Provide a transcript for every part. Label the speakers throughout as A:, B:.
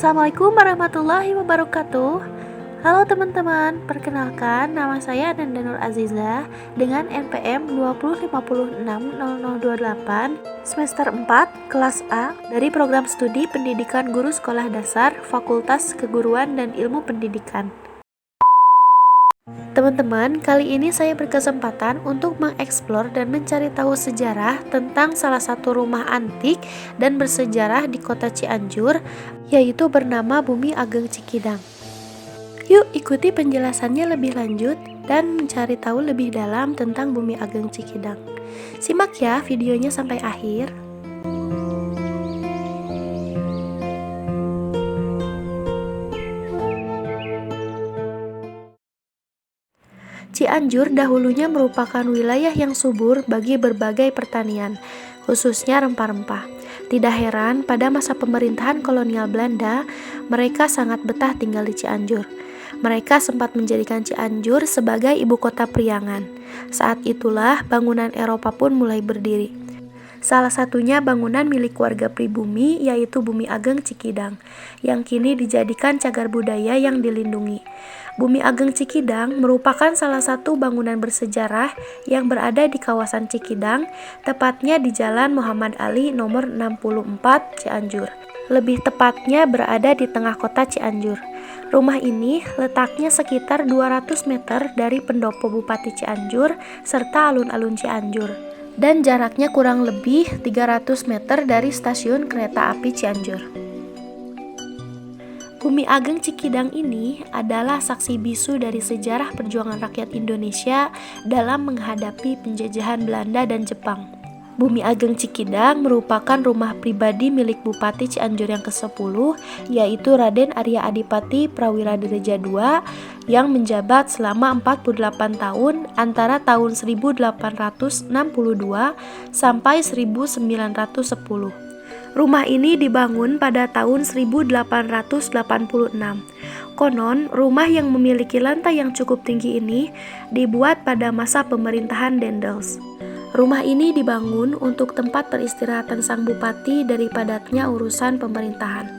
A: Assalamualaikum warahmatullahi wabarakatuh. Halo teman-teman, perkenalkan nama saya Nanda Nur Aziza dengan NPM 205060028 semester 4 kelas A dari program studi Pendidikan Guru Sekolah Dasar Fakultas Keguruan dan Ilmu Pendidikan. Teman-teman, kali ini saya berkesempatan untuk mengeksplor dan mencari tahu sejarah tentang salah satu rumah antik dan bersejarah di kota Cianjur, yaitu bernama Bumi Ageng Cikidang. Yuk ikuti penjelasannya lebih lanjut dan mencari tahu lebih dalam tentang Bumi Ageng Cikidang. Simak ya videonya sampai akhir. Cianjur dahulunya merupakan wilayah yang subur bagi berbagai pertanian, khususnya rempah-rempah. Tidak heran, pada masa pemerintahan kolonial Belanda, mereka sangat betah tinggal di Cianjur. Mereka sempat menjadikan Cianjur sebagai ibu kota priangan. Saat itulah bangunan Eropa pun mulai berdiri. Salah satunya bangunan milik warga pribumi, yaitu Bumi Ageng Cikidang, yang kini dijadikan cagar budaya yang dilindungi. Bumi Ageng Cikidang merupakan salah satu bangunan bersejarah yang berada di kawasan Cikidang, tepatnya di Jalan Muhammad Ali nomor 64 Cianjur. Lebih tepatnya berada di tengah kota Cianjur. Rumah ini letaknya sekitar 200 meter dari pendopo Bupati Cianjur serta alun-alun Cianjur, dan jaraknya kurang lebih 300 meter dari stasiun kereta api Cianjur. Bumi Ageng Cikidang ini adalah saksi bisu dari sejarah perjuangan rakyat Indonesia dalam menghadapi penjajahan Belanda dan Jepang. Bumi Ageng Cikidang merupakan rumah pribadi milik Bupati Cianjur yang ke-10, yaitu Raden Arya Adipati Prawiradireja II, yang menjabat selama 48 tahun antara tahun 1862 sampai 1910. Rumah ini dibangun pada tahun 1886. Konon, rumah yang memiliki lantai yang cukup tinggi ini dibuat pada masa pemerintahan Daendels. Rumah ini dibangun untuk tempat peristirahatan sang bupati dari padatnya urusan pemerintahan.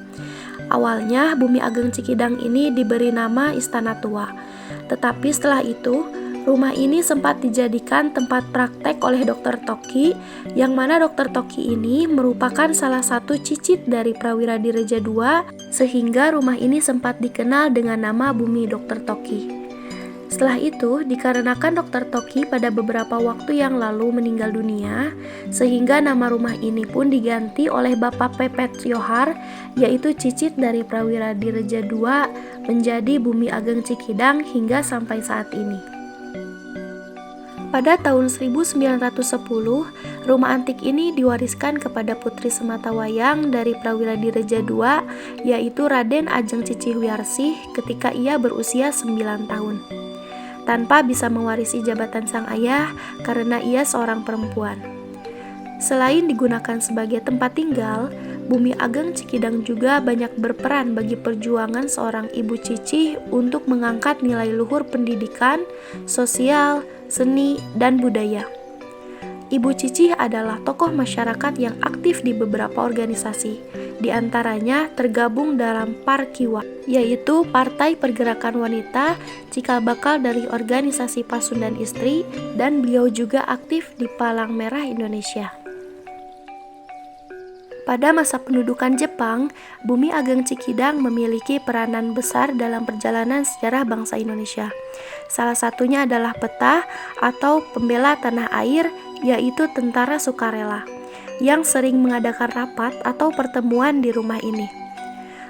A: Awalnya, Bumi Ageng Cikidang ini diberi nama Istana Tua. Tetapi setelah itu, rumah ini sempat dijadikan tempat praktek oleh Dr. Toki, yang mana Dr. Toki ini merupakan salah satu cicit dari Prawiradireja II, sehingga rumah ini sempat dikenal dengan nama Bumi Dr. Toki. Setelah itu, dikarenakan Dr. Toki pada beberapa waktu yang lalu meninggal dunia, sehingga nama rumah ini pun diganti oleh Bapak Pepet Yohar, yaitu cicit dari Prawiradireja II, menjadi Bumi Ageng Cikidang hingga sampai saat ini. Pada tahun 1910, rumah antik ini diwariskan kepada putri sematawayang dari Prawiradireja II, yaitu Raden Ajeng Cicihwiarsih ketika ia berusia 9 tahun. Tanpa bisa mewarisi jabatan sang ayah karena ia seorang perempuan. Selain digunakan sebagai tempat tinggal, Bumi Ageng Cikidang juga banyak berperan bagi perjuangan seorang ibu Cicih untuk mengangkat nilai luhur pendidikan, sosial, seni, dan budaya. Ibu Cicih adalah tokoh masyarakat yang aktif di beberapa organisasi, di antaranya tergabung dalam Parkiwa, yaitu Partai Pergerakan Wanita, cikal bakal dari organisasi Pasundan Istri, dan beliau juga aktif di Palang Merah Indonesia. Pada masa pendudukan Jepang, Bumi Ageng Cikidang memiliki peranan besar dalam perjalanan sejarah bangsa Indonesia. Salah satunya adalah peta atau pembela tanah air, yaitu tentara sukarela, yang sering mengadakan rapat atau pertemuan di rumah ini.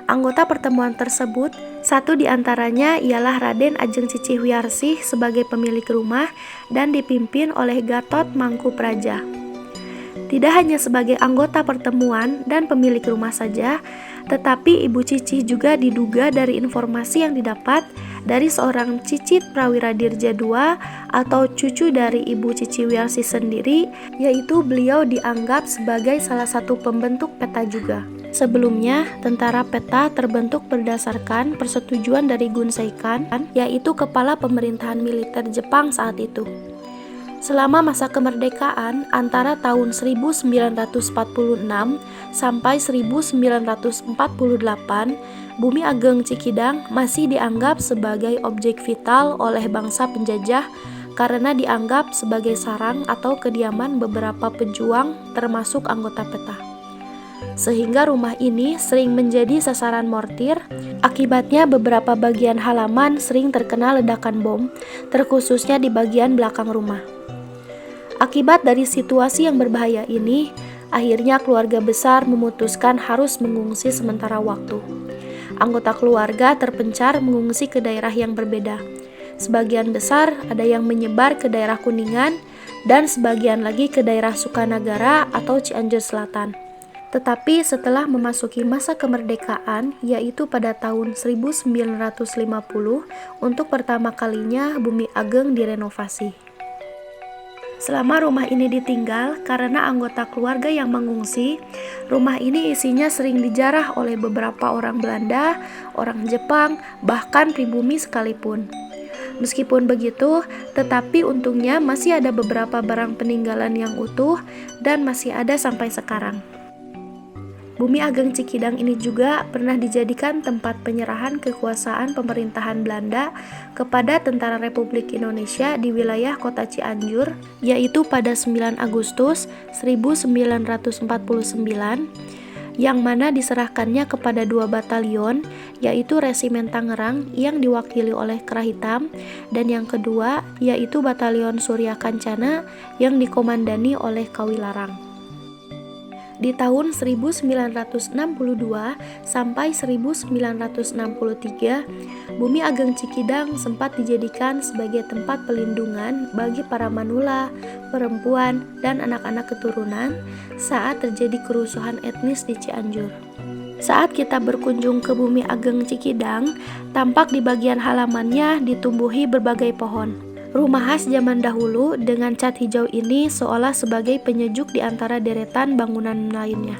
A: Anggota pertemuan tersebut, satu di antaranya ialah Raden Ajeng Cicihwiarsih sebagai pemilik rumah dan dipimpin oleh Gatot Mangkupraja. Tidak hanya sebagai anggota pertemuan dan pemilik rumah saja, tetapi Ibu Cicih juga diduga dari informasi yang didapat dari seorang cicit Prawiradireja II atau cucu dari Ibu Cicihwiarsih sendiri, yaitu beliau dianggap sebagai salah satu pembentuk peta juga. Sebelumnya, tentara peta terbentuk berdasarkan persetujuan dari Gun Seikan, yaitu kepala pemerintahan militer Jepang saat itu. Selama masa kemerdekaan antara tahun 1946 sampai 1948, Bumi Ageng Cikidang masih dianggap sebagai objek vital oleh bangsa penjajah karena dianggap sebagai sarang atau kediaman beberapa pejuang termasuk anggota PETA. Sehingga rumah ini sering menjadi sasaran mortir, akibatnya beberapa bagian halaman sering terkena ledakan bom, terkhususnya di bagian belakang rumah. Akibat dari situasi yang berbahaya ini, akhirnya keluarga besar memutuskan harus mengungsi sementara waktu. Anggota keluarga terpencar mengungsi ke daerah yang berbeda. Sebagian besar ada yang menyebar ke daerah Kuningan dan sebagian lagi ke daerah Sukanagara atau Cianjur Selatan. Tetapi setelah memasuki masa kemerdekaan, yaitu pada tahun 1950, untuk pertama kalinya Bumi Ageng direnovasi. Selama rumah ini ditinggal karena anggota keluarga yang mengungsi, rumah ini isinya sering dijarah oleh beberapa orang Belanda, orang Jepang, bahkan pribumi sekalipun. Meskipun begitu, tetapi untungnya masih ada beberapa barang peninggalan yang utuh dan masih ada sampai sekarang. Bumi Ageng Cikidang ini juga pernah dijadikan tempat penyerahan kekuasaan pemerintahan Belanda kepada Tentara Republik Indonesia di wilayah kota Cianjur, yaitu pada 9 Agustus 1949, yang mana diserahkannya kepada 2 batalion, yaitu Resimen Tangerang yang diwakili oleh Kerah Hitam, dan yang kedua yaitu Batalion Surya Kancana yang dikomandani oleh Kawilarang. Di tahun 1962 sampai 1963, Bumi Ageng Cikidang sempat dijadikan sebagai tempat pelindungan bagi para manula, perempuan, dan anak-anak keturunan saat terjadi kerusuhan etnis di Cianjur. Saat kita berkunjung ke Bumi Ageng Cikidang, tampak di bagian halamannya ditumbuhi berbagai pohon. Rumah khas zaman dahulu dengan cat hijau ini seolah sebagai penyejuk di antara deretan bangunan lainnya.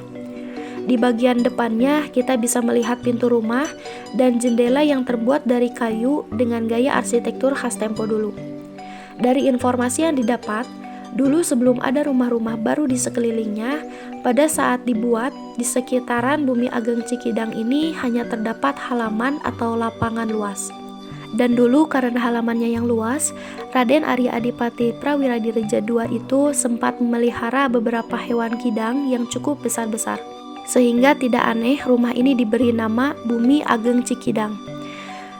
A: Di bagian depannya kita bisa melihat pintu rumah dan jendela yang terbuat dari kayu dengan gaya arsitektur khas tempo dulu. Dari informasi yang didapat, dulu sebelum ada rumah-rumah baru di sekelilingnya, pada saat dibuat, di sekitaran Bumi Ageng Cikidang ini hanya terdapat halaman atau lapangan luas. Dan dulu karena halamannya yang luas, Raden Arya Adipati Prawiradireja II itu sempat memelihara beberapa hewan kidang yang cukup besar-besar. Sehingga tidak aneh rumah ini diberi nama Bumi Ageng Cikidang.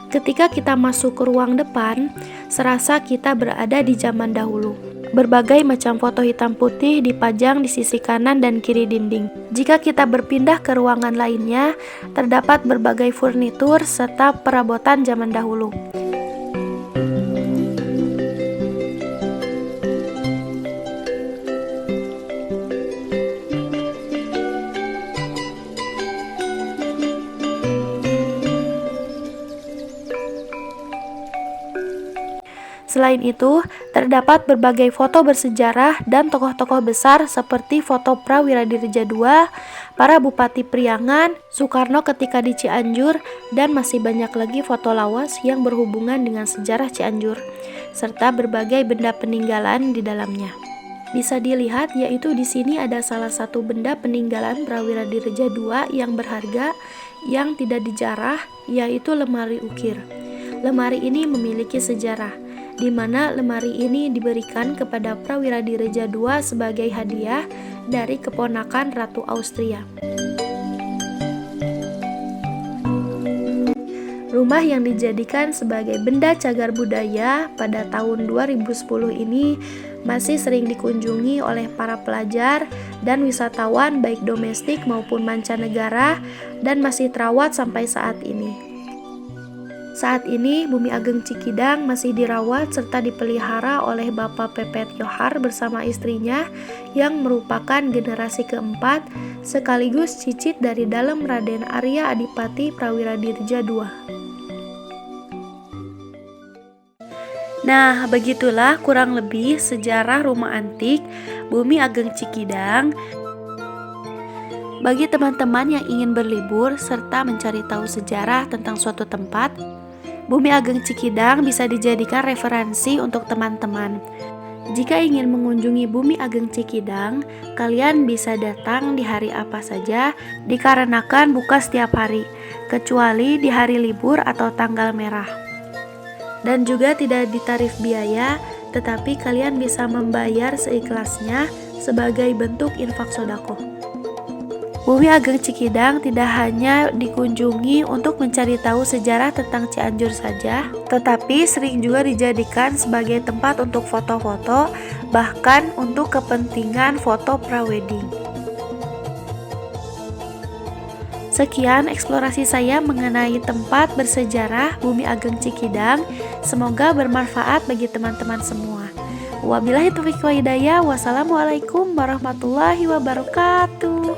A: Ketika kita masuk ke ruang depan, serasa kita berada di zaman dahulu. Berbagai macam foto hitam putih dipajang di sisi kanan dan kiri dinding. Jika kita berpindah ke ruangan lainnya, terdapat berbagai furnitur serta perabotan zaman dahulu. Selain itu, terdapat berbagai foto bersejarah dan tokoh-tokoh besar seperti foto Prawiradireja II, para Bupati Priangan, Soekarno ketika di Cianjur, dan masih banyak lagi foto lawas yang berhubungan dengan sejarah Cianjur, serta berbagai benda peninggalan di dalamnya. Bisa dilihat yaitu di sini ada salah satu benda peninggalan Prawiradireja II yang berharga yang tidak dijarah, yaitu lemari ukir. Lemari ini memiliki sejarah, di mana lemari ini diberikan kepada Prawiradireja II sebagai hadiah dari keponakan Ratu Austria. Rumah yang dijadikan sebagai benda cagar budaya pada tahun 2010 ini masih sering dikunjungi oleh para pelajar dan wisatawan baik domestik maupun mancanegara dan masih terawat sampai saat ini. Saat ini, Bumi Ageng Cikidang masih dirawat serta dipelihara oleh Bapak Pepet Johar bersama istrinya yang merupakan generasi keempat sekaligus cicit dari dalam Raden Arya Adipati Prawiradireja II. Nah, begitulah kurang lebih sejarah rumah antik Bumi Ageng Cikidang. Bagi teman-teman yang ingin berlibur serta mencari tahu sejarah tentang suatu tempat, Bumi Ageng Cikidang bisa dijadikan referensi untuk teman-teman. Jika ingin mengunjungi Bumi Ageng Cikidang, kalian bisa datang di hari apa saja dikarenakan buka setiap hari, kecuali di hari libur atau tanggal merah. Dan juga tidak ditarif biaya, tetapi kalian bisa membayar seikhlasnya sebagai bentuk infak sodako. Bumi Ageng Cikidang tidak hanya dikunjungi untuk mencari tahu sejarah tentang Cianjur saja, tetapi sering juga dijadikan sebagai tempat untuk foto-foto, bahkan untuk kepentingan foto prawedding. Sekian eksplorasi saya mengenai tempat bersejarah Bumi Ageng Cikidang. Semoga bermanfaat bagi teman-teman semua. Wabillahi taufiq wa hidayah. Wassalamualaikum warahmatullahi wabarakatuh.